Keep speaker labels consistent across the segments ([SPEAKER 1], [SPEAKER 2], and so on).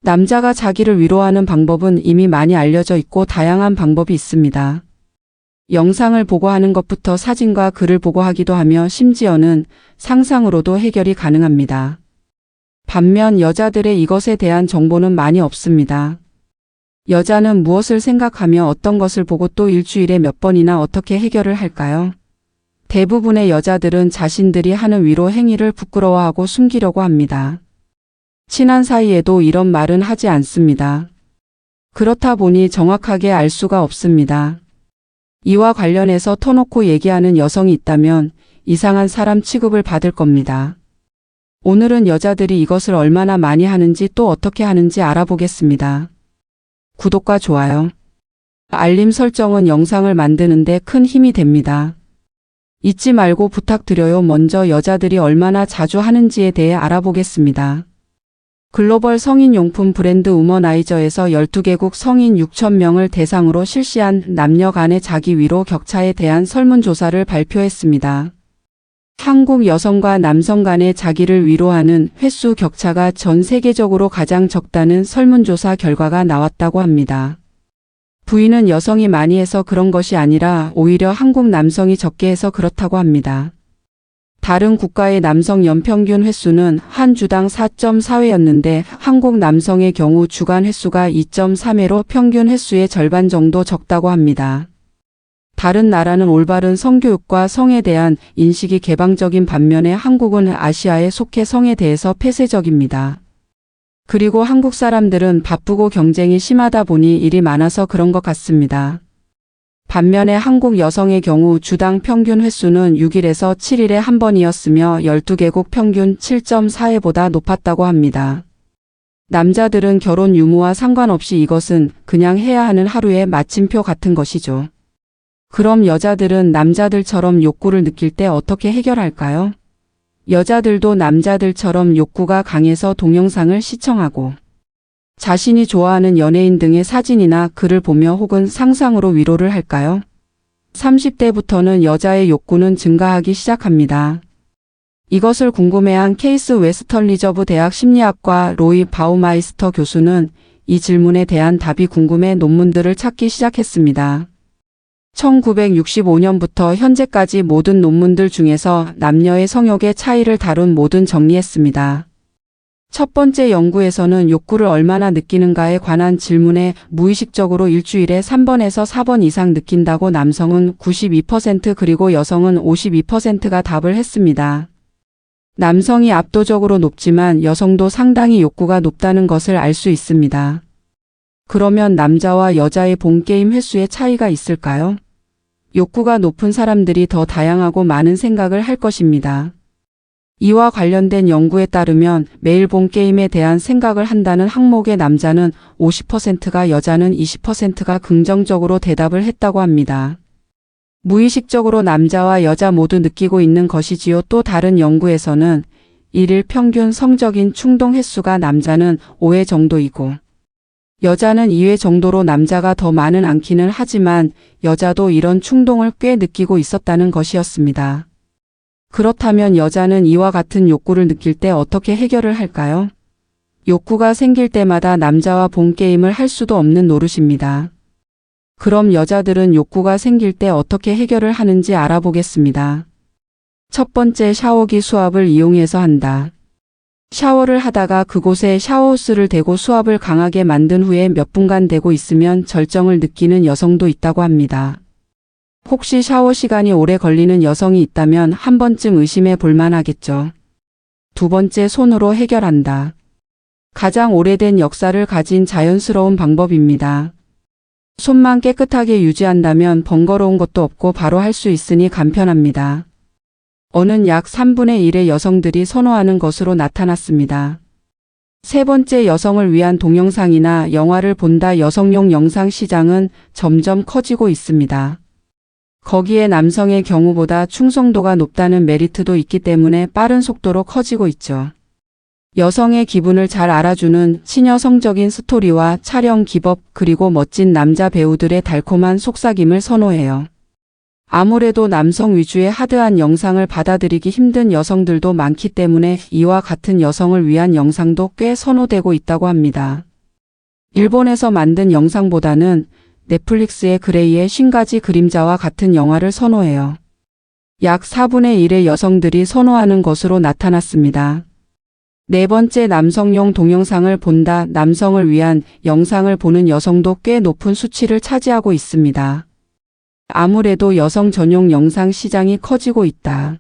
[SPEAKER 1] 남자가 자기를 위로하는 방법은 이미 많이 알려져 있고 다양한 방법이 있습니다. 영상을 보고 하는 것부터 사진과 글을 보고 하기도 하며 심지어는 상상으로도 해결이 가능합니다. 반면 여자들의 이것에 대한 정보는 많이 없습니다. 여자는 무엇을 생각하며 어떤 것을 보고 또 일주일에 몇 번이나 어떻게 해결을 할까요? 대부분의 여자들은 자신들이 하는 위로 행위를 부끄러워하고 숨기려고 합니다. 친한 사이에도 이런 말은 하지 않습니다. 그렇다 보니 정확하게 알 수가 없습니다. 이와 관련해서 터놓고 얘기하는 여성이 있다면 이상한 사람 취급을 받을 겁니다. 오늘은 여자들이 이것을 얼마나 많이 하는지 또 어떻게 하는지 알아보겠습니다. 구독과 좋아요, 알림 설정은 영상을 만드는데 큰 힘이 됩니다. 잊지 말고 부탁드려요. 먼저 여자들이 얼마나 자주 하는지에 대해 알아보겠습니다. 글로벌 성인용품 브랜드 우머나이저에서 12개국 성인 6,000명을 대상으로 실시한 남녀 간의 자기 위로 격차에 대한 설문조사를 발표했습니다. 한국 여성과 남성 간의 자기를 위로하는 횟수 격차가 전 세계적으로 가장 적다는 설문조사 결과가 나왔다고 합니다. 부인은 여성이 많이 해서 그런 것이 아니라 오히려 한국 남성이 적게 해서 그렇다고 합니다. 다른 국가의 남성 연평균 횟수는 한 주당 4.4회였는데 한국 남성의 경우 주간 횟수가 2.3회로 평균 횟수의 절반 정도 적다고 합니다. 다른 나라는 올바른 성교육과 성에 대한 인식이 개방적인 반면에 한국은 아시아에 속해 성에 대해서 폐쇄적입니다. 그리고 한국 사람들은 바쁘고 경쟁이 심하다 보니 일이 많아서 그런 것 같습니다. 반면에 한국 여성의 경우 주당 평균 횟수는 6일에서 7일에 한 번이었으며 12개국 평균 7.4회보다 높았다고 합니다. 남자들은 결혼 유무와 상관없이 이것은 그냥 해야 하는 하루의 마침표 같은 것이죠. 그럼 여자들은 남자들처럼 욕구를 느낄 때 어떻게 해결할까요? 여자들도 남자들처럼 욕구가 강해서 동영상을 시청하고 자신이 좋아하는 연예인 등의 사진이나 글을 보며 혹은 상상으로 위로를 할까요? 30대부터는 여자의 욕구는 증가하기 시작합니다. 이것을 궁금해한 케이스 웨스턴 리저브 대학 심리학과 로이 바우마이스터 교수는 이 질문에 대한 답이 궁금해 논문들을 찾기 시작했습니다. 1965년부터 현재까지 모든 논문들 중에서 남녀의 성욕의 차이를 다룬 모든 정리했습니다. 첫 번째 연구에서는 욕구를 얼마나 느끼는가에 관한 질문에 무의식적으로 일주일에 3번에서 4번 이상 느낀다고 남성은 92% 그리고 여성은 52%가 답을 했습니다. 남성이 압도적으로 높지만 여성도 상당히 욕구가 높다는 것을 알 수 있습니다. 그러면 남자와 여자의 본게임 횟수의 차이가 있을까요? 욕구가 높은 사람들이 더 다양하고 많은 생각을 할 것입니다. 이와 관련된 연구에 따르면 매일 본게임에 대한 생각을 한다는 항목의 남자는 50%가 여자는 20%가 긍정적으로 대답을 했다고 합니다. 무의식적으로 남자와 여자 모두 느끼고 있는 것이지요. 또 다른 연구에서는 일일 평균 성적인 충동 횟수가 남자는 5회 정도이고 여자는 2회 정도로 남자가 더 많은 않기는 하지만 여자도 이런 충동을 꽤 느끼고 있었다는 것이었습니다. 그렇다면 여자는 이와 같은 욕구를 느낄 때 어떻게 해결을 할까요? 욕구가 생길 때마다 남자와 본게임을 할 수도 없는 노릇입니다. 그럼 여자들은 욕구가 생길 때 어떻게 해결을 하는지 알아보겠습니다. 첫 번째, 샤워기 수압을 이용해서 한다. 샤워를 하다가 그곳에 샤워호스를 대고 수압을 강하게 만든 후에 몇 분간 대고 있으면 절정을 느끼는 여성도 있다고 합니다. 혹시 샤워 시간이 오래 걸리는 여성이 있다면 한 번쯤 의심해 볼 만하겠죠. 두 번째, 손으로 해결한다. 가장 오래된 역사를 가진 자연스러운 방법입니다. 손만 깨끗하게 유지한다면 번거로운 것도 없고 바로 할 수 있으니 간편합니다. 어는 약 3분의 1의 여성들이 선호하는 것으로 나타났습니다. 세 번째, 여성을 위한 동영상이나 영화를 본다. 여성용 영상 시장은 점점 커지고 있습니다. 거기에 남성의 경우보다 충성도가 높다는 메리트도 있기 때문에 빠른 속도로 커지고 있죠. 여성의 기분을 잘 알아주는 치녀성적인 스토리와 촬영 기법 그리고 멋진 남자 배우들의 달콤한 속삭임을 선호해요. 아무래도 남성 위주의 하드한 영상을 받아들이기 힘든 여성들도 많기 때문에 이와 같은 여성을 위한 영상도 꽤 선호되고 있다고 합니다. 일본에서 만든 영상보다는 넷플릭스의 그레이의 50가지 그림자와 같은 영화를 선호해요. 약 4분의 1의 여성들이 선호하는 것으로 나타났습니다. 네 번째, 남성용 동영상을 본다. 남성을 위한 영상을 보는 여성도 꽤 높은 수치를 차지하고 있습니다. 아무래도 여성 전용 영상 시장이 커지고 있다.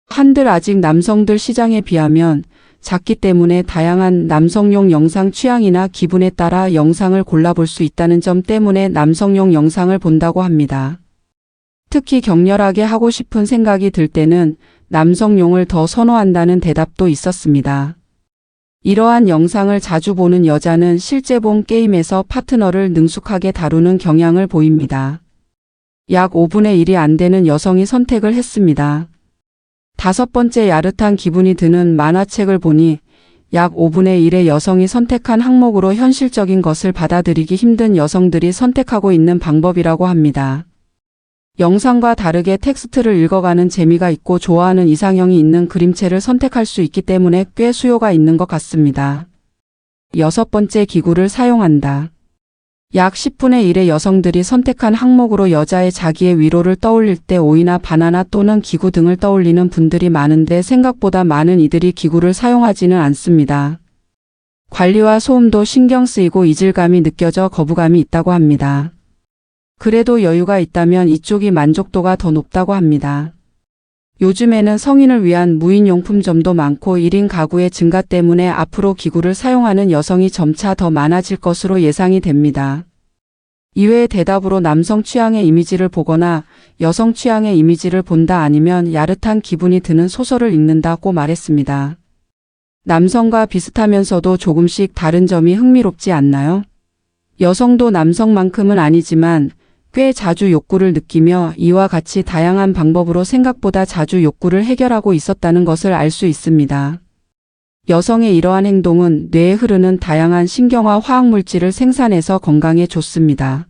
[SPEAKER 1] 한들 아직 남성들 시장에 비하면 작기 때문에 다양한 남성용 영상 취향이나 기분에 따라 영상을 골라볼 수 있다는 점 때문에 남성용 영상을 본다고 합니다. 특히 격렬하게 하고 싶은 생각이 들 때는 남성용을 더 선호한다는 대답도 있었습니다. 이러한 영상을 자주 보는 여자는 실제 본 게임에서 파트너를 능숙하게 다루는 경향을 보입니다. 약 5분의 1이 안 되는 여성이 선택을 했습니다. 다섯 번째, 야릇한 기분이 드는 만화책을 보니 약 5분의 1의 여성이 선택한 항목으로 현실적인 것을 받아들이기 힘든 여성들이 선택하고 있는 방법이라고 합니다. 영상과 다르게 텍스트를 읽어가는 재미가 있고 좋아하는 이상형이 있는 그림체를 선택할 수 있기 때문에 꽤 수요가 있는 것 같습니다. 여섯 번째, 기구를 사용한다. 약 10분의 1의 여성들이 선택한 항목으로 여자의 자기의 위로를 떠올릴 때 오이나 바나나 또는 기구 등을 떠올리는 분들이 많은데 생각보다 많은 이들이 기구를 사용하지는 않습니다. 관리와 소음도 신경 쓰이고 이질감이 느껴져 거부감이 있다고 합니다. 그래도 여유가 있다면 이쪽이 만족도가 더 높다고 합니다. 요즘에는 성인을 위한 무인용품점도 많고 1인 가구의 증가 때문에 앞으로 기구를 사용하는 여성이 점차 더 많아질 것으로 예상이 됩니다. 이외의 대답으로 남성 취향의 이미지를 보거나 여성 취향의 이미지를 본다, 아니면 야릇한 기분이 드는 소설을 읽는다고 말했습니다. 남성과 비슷하면서도 조금씩 다른 점이 흥미롭지 않나요? 여성도 남성만큼은 아니지만 꽤 자주 욕구를 느끼며 이와 같이 다양한 방법으로 생각보다 자주 욕구를 해결하고 있었다는 것을 알 수 있습니다. 여성의 이러한 행동은 뇌에 흐르는 다양한 신경화 화학물질을 생산해서 건강에 좋습니다.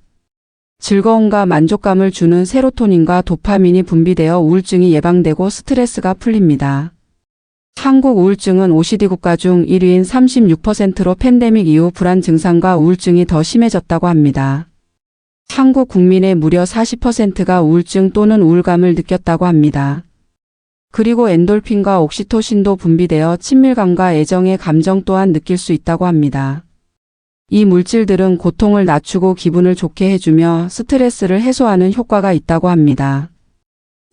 [SPEAKER 1] 즐거움과 만족감을 주는 세로토닌과 도파민이 분비되어 우울증이 예방되고 스트레스가 풀립니다. 한국 우울증은 OECD 국가 중 1위인 36%로 팬데믹 이후 불안 증상과 우울증이 더 심해졌다고 합니다. 한국 국민의 무려 40%가 우울증 또는 우울감을 느꼈다고 합니다. 그리고 엔돌핀과 옥시토신도 분비되어 친밀감과 애정의 감정 또한 느낄 수 있다고 합니다. 이 물질들은 고통을 낮추고 기분을 좋게 해주며 스트레스를 해소하는 효과가 있다고 합니다.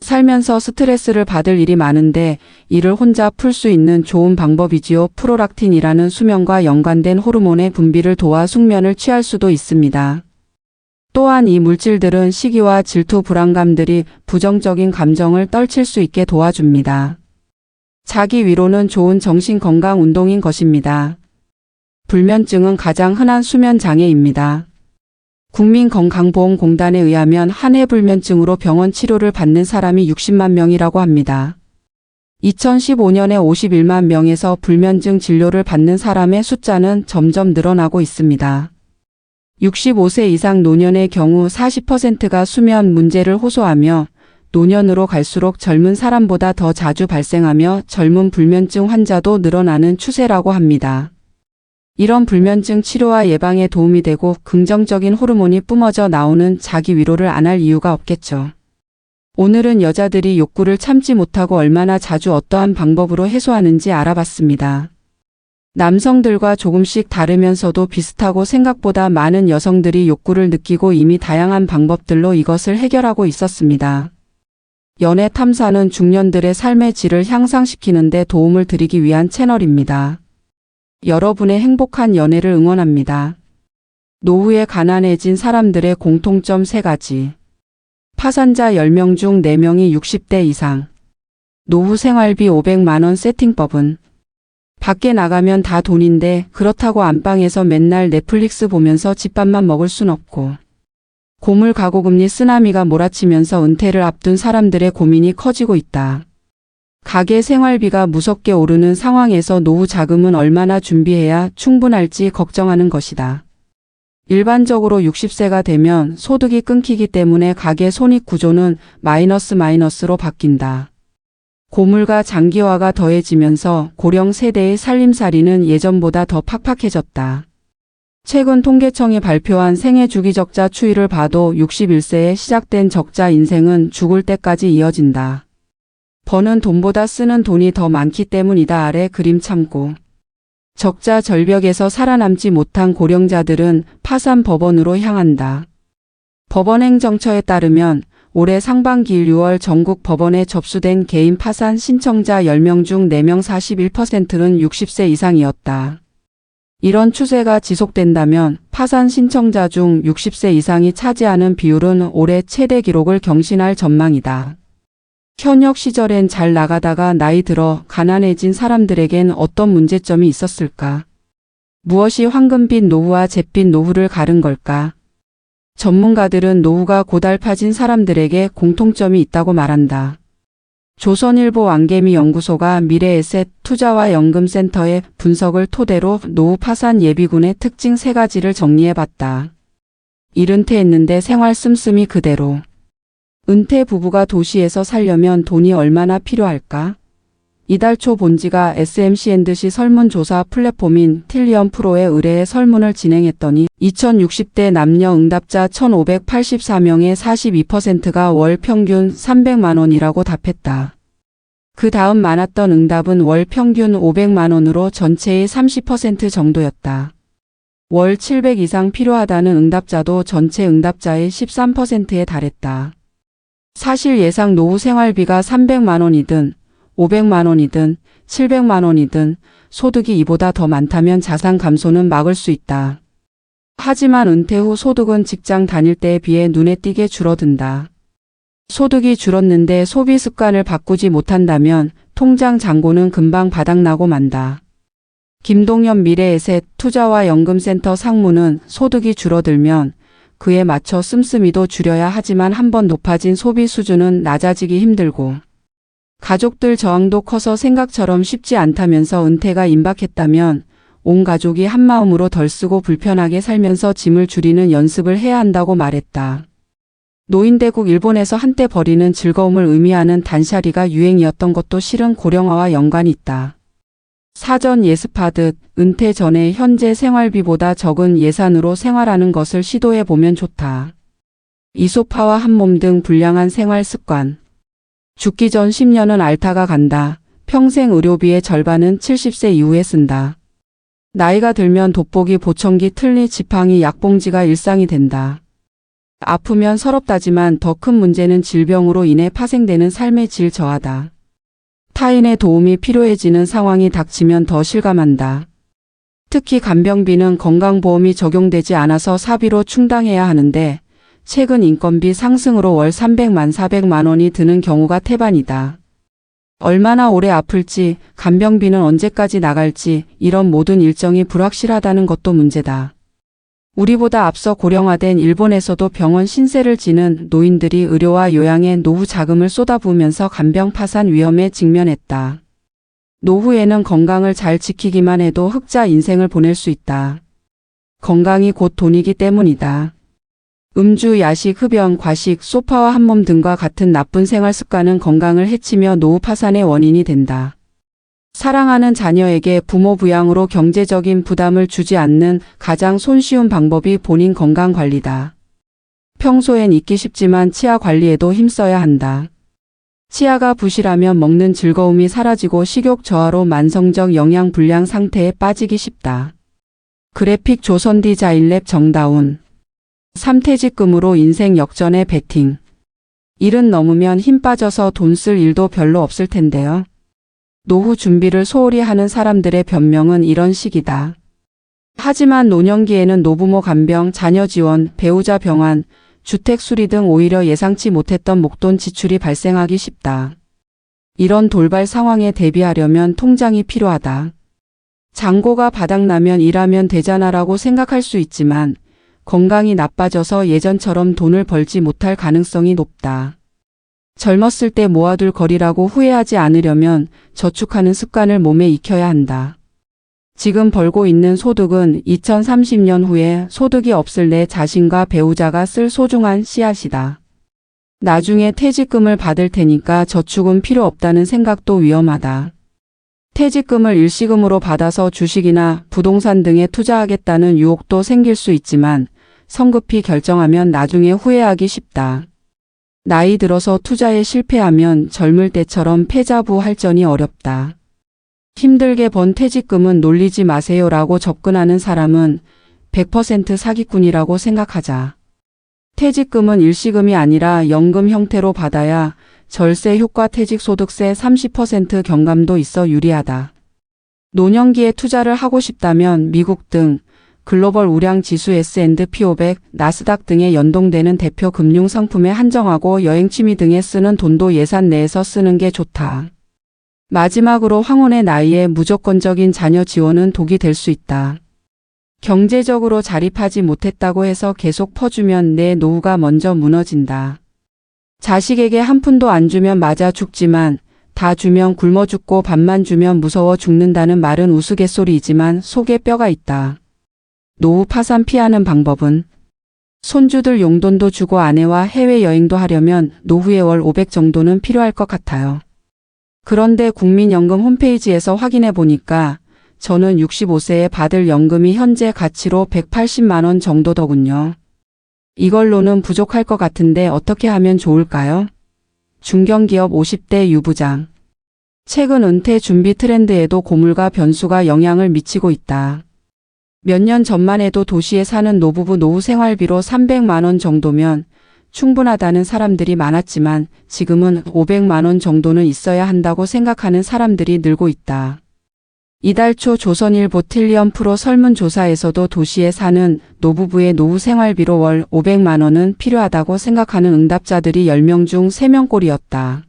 [SPEAKER 1] 살면서 스트레스를 받을 일이 많은데 이를 혼자 풀 수 있는 좋은 방법이지요. 프로락틴이라는 수면과 연관된 호르몬의 분비를 도와 숙면을 취할 수도 있습니다. 또한 이 물질들은 시기와 질투, 불안감들이 부정적인 감정을 떨칠 수 있게 도와줍니다. 자기 위로는 좋은 정신건강 운동인 것입니다. 불면증은 가장 흔한 수면 장애입니다. 국민건강보험공단에 의하면 한 해 불면증으로 병원 치료를 받는 사람이 60만 명이라고 합니다. 2015년에 51만 명에서 불면증 진료를 받는 사람의 숫자는 점점 늘어나고 있습니다. 65세 이상 노년의 경우 40%가 수면 문제를 호소하며 노년으로 갈수록 젊은 사람보다 더 자주 발생하며 젊은 불면증 환자도 늘어나는 추세라고 합니다. 이런 불면증 치료와 예방에 도움이 되고 긍정적인 호르몬이 뿜어져 나오는 자기 위로를 안 할 이유가 없겠죠. 오늘은 여자들이 욕구를 참지 못하고 얼마나 자주 어떠한 방법으로 해소하는지 알아봤습니다. 남성들과 조금씩 다르면서도 비슷하고 생각보다 많은 여성들이 욕구를 느끼고 이미 다양한 방법들로 이것을 해결하고 있었습니다. 연애 탐사는 중년들의 삶의 질을 향상시키는 데 도움을 드리기 위한 채널입니다. 여러분의 행복한 연애를 응원합니다. 노후에 가난해진 사람들의 공통점 3가지. 파산자 10명 중 4명이 60대 이상. 노후 생활비 500만 원 세팅법은 밖에 나가면 다 돈인데 그렇다고 안방에서 맨날 넷플릭스 보면서 집밥만 먹을 순 없고, 고물 가구금리 쓰나미가 몰아치면서 은퇴를 앞둔 사람들의 고민이 커지고 있다. 가계 생활비가 무섭게 오르는 상황에서 노후 자금은 얼마나 준비해야 충분할지 걱정하는 것이다. 일반적으로 60세가 되면 소득이 끊기기 때문에 가계 손익 구조는 마이너스로 바뀐다. 고물가 장기화가 더해지면서 고령 세대의 살림살이는 예전보다 더 팍팍해졌다. 최근 통계청이 발표한 생애 주기 적자 추이를 봐도 61세에 시작된 적자 인생은 죽을 때까지 이어진다. 버는 돈보다 쓰는 돈이 더 많기 때문이다. 아래 그림 참고. 적자 절벽에서 살아남지 못한 고령자들은 파산 법원으로 향한다. 법원행정처에 따르면 올해 상반기 6월 전국 법원에 접수된 개인 파산 신청자 10명 중 4명 41%는 60세 이상이었다. 이런 추세가 지속된다면 파산 신청자 중 60세 이상이 차지하는 비율은 올해 최대 기록을 경신할 전망이다. 현역 시절엔 잘 나가다가 나이 들어 가난해진 사람들에겐 어떤 문제점이 있었을까? 무엇이 황금빛 노후와 잿빛 노후를 가른 걸까? 전문가들은 노후가 고달파진 사람들에게 공통점이 있다고 말한다. 조선일보 왕개미 연구소가 미래에셋 투자와 연금센터의 분석을 토대로 노후 파산 예비군의 특징 3가지를 정리해봤다. 70대했는데 생활 씀씀이 그대로. 은퇴 부부가 도시에서 살려면 돈이 얼마나 필요할까? 이달 초 본지가 SMC&C 설문조사 플랫폼인 틸리언 프로에 의뢰해 설문을 진행했더니 2060대 남녀 응답자 1584명의 42%가 월 평균 300만 원이라고 답했다. 그 다음 많았던 응답은 월 평균 500만 원으로 전체의 30% 정도였다. 월 700 이상 필요하다는 응답자도 전체 응답자의 13%에 달했다. 사실 예상 노후 생활비가 300만 원이든 500만 원이든 700만 원이든 소득이 이보다 더 많다면 자산 감소는 막을 수 있다. 하지만 은퇴 후 소득은 직장 다닐 때에 비해 눈에 띄게 줄어든다. 소득이 줄었는데 소비 습관을 바꾸지 못한다면 통장 잔고는 금방 바닥나고 만다. 김동연 미래에셋 투자와 연금센터 상무는 소득이 줄어들면 그에 맞춰 씀씀이도 줄여야 하지만 한번 높아진 소비 수준은 낮아지기 힘들고 가족들 저항도 커서 생각처럼 쉽지 않다면서 은퇴가 임박했다면 온 가족이 한마음으로 덜 쓰고 불편하게 살면서 짐을 줄이는 연습을 해야 한다고 말했다. 노인대국 일본에서 한때 버리는 즐거움을 의미하는 단샤리가 유행이었던 것도 실은 고령화와 연관이 있다. 사전 예습하듯 은퇴 전에 현재 생활비보다 적은 예산으로 생활하는 것을 시도해 보면 좋다. 이소파와 한몸 등 불량한 생활 습관. 죽기 전 10년은 앓다가 간다. 평생 의료비의 절반은 70세 이후에 쓴다. 나이가 들면 돋보기, 보청기, 틀니, 지팡이, 약봉지가 일상이 된다. 아프면 서럽다지만 더 큰 문제는 질병으로 인해 파생되는 삶의 질 저하다. 타인의 도움이 필요해지는 상황이 닥치면 더 실감한다. 특히 간병비는 건강보험이 적용되지 않아서 사비로 충당해야 하는데 최근 인건비 상승으로 월 300만 400만 원이 드는 경우가 태반이다. 얼마나 오래 아플지, 간병비는 언제까지 나갈지 이런 모든 일정이 불확실하다는 것도 문제다. 우리보다 앞서 고령화된 일본에서도 병원 신세를 지는 노인들이 의료와 요양에 노후 자금을 쏟아부으면서 간병 파산 위험에 직면했다. 노후에는 건강을 잘 지키기만 해도 흑자 인생을 보낼 수 있다. 건강이 곧 돈이기 때문이다. 음주, 야식, 흡연, 과식, 소파와 한몸 등과 같은 나쁜 생활 습관은 건강을 해치며 노후 파산의 원인이 된다. 사랑하는 자녀에게 부모 부양으로 경제적인 부담을 주지 않는 가장 손쉬운 방법이 본인 건강 관리다. 평소엔 잊기 쉽지만 치아 관리에도 힘써야 한다. 치아가 부실하면 먹는 즐거움이 사라지고 식욕 저하로 만성적 영양 불량 상태에 빠지기 쉽다. 그래픽 조선 디자인랩 정다운. 삼퇴직금으로 인생 역전의 베팅. 일은 넘으면 힘 빠져서 돈 쓸 일도 별로 없을 텐데요. 노후 준비를 소홀히 하는 사람들의 변명은 이런 식이다. 하지만 노년기에는 노부모 간병, 자녀 지원, 배우자 병환, 주택 수리 등 오히려 예상치 못했던 목돈 지출이 발생하기 쉽다. 이런 돌발 상황에 대비하려면 통장이 필요하다. 잔고가 바닥나면 일하면 되잖아라고 생각할 수 있지만 건강이 나빠져서 예전처럼 돈을 벌지 못할 가능성이 높다. 젊었을 때 모아둘 거리라고 후회하지 않으려면 저축하는 습관을 몸에 익혀야 한다. 지금 벌고 있는 소득은 2030년 후에 소득이 없을 내 자신과 배우자가 쓸 소중한 씨앗이다. 나중에 퇴직금을 받을 테니까 저축은 필요 없다는 생각도 위험하다. 퇴직금을 일시금으로 받아서 주식이나 부동산 등에 투자하겠다는 유혹도 생길 수 있지만 성급히 결정하면 나중에 후회하기 쉽다. 나이 들어서 투자에 실패하면 젊을 때처럼 패자부활전이 어렵다. 힘들게 번 퇴직금은 놀리지 마세요라고 접근하는 사람은 100% 사기꾼이라고 생각하자. 퇴직금은 일시금이 아니라 연금 형태로 받아야 절세 효과 퇴직소득세 30% 경감도 있어 유리하다. 노년기에 투자를 하고 싶다면 미국 등 글로벌 우량 지수 S&P 500, 나스닥 등에 연동되는 대표 금융 상품에 한정하고 여행 취미 등에 쓰는 돈도 예산 내에서 쓰는 게 좋다. 마지막으로 황혼의 나이에 무조건적인 자녀 지원은 독이 될 수 있다. 경제적으로 자립하지 못했다고 해서 계속 퍼주면 내 노후가 먼저 무너진다. 자식에게 한 푼도 안 주면 맞아 죽지만 다 주면 굶어 죽고 반만 주면 무서워 죽는다는 말은 우스갯소리이지만 속에 뼈가 있다. 노후 파산 피하는 방법은 손주들 용돈도 주고 아내와 해외여행도 하려면 노후에 월 500 정도는 필요할 것 같아요. 그런데 국민연금 홈페이지에서 확인해 보니까 저는 65세에 받을 연금이 현재 가치로 180만 원 정도더군요. 이걸로는 부족할 것 같은데 어떻게 하면 좋을까요? 중견기업 50대 유부장. 최근 은퇴 준비 트렌드에도 고물가 변수가 영향을 미치고 있다. 몇 년 전만 해도 도시에 사는 노부부 노후 생활비로 300만 원 정도면 충분하다는 사람들이 많았지만 지금은 500만 원 정도는 있어야 한다고 생각하는 사람들이 늘고 있다. 이달 초 조선일보 틸리언 프로 설문조사에서도 도시에 사는 노부부의 노후 생활비로 월 500만 원은 필요하다고 생각하는 응답자들이 10명 중 3명꼴이었다.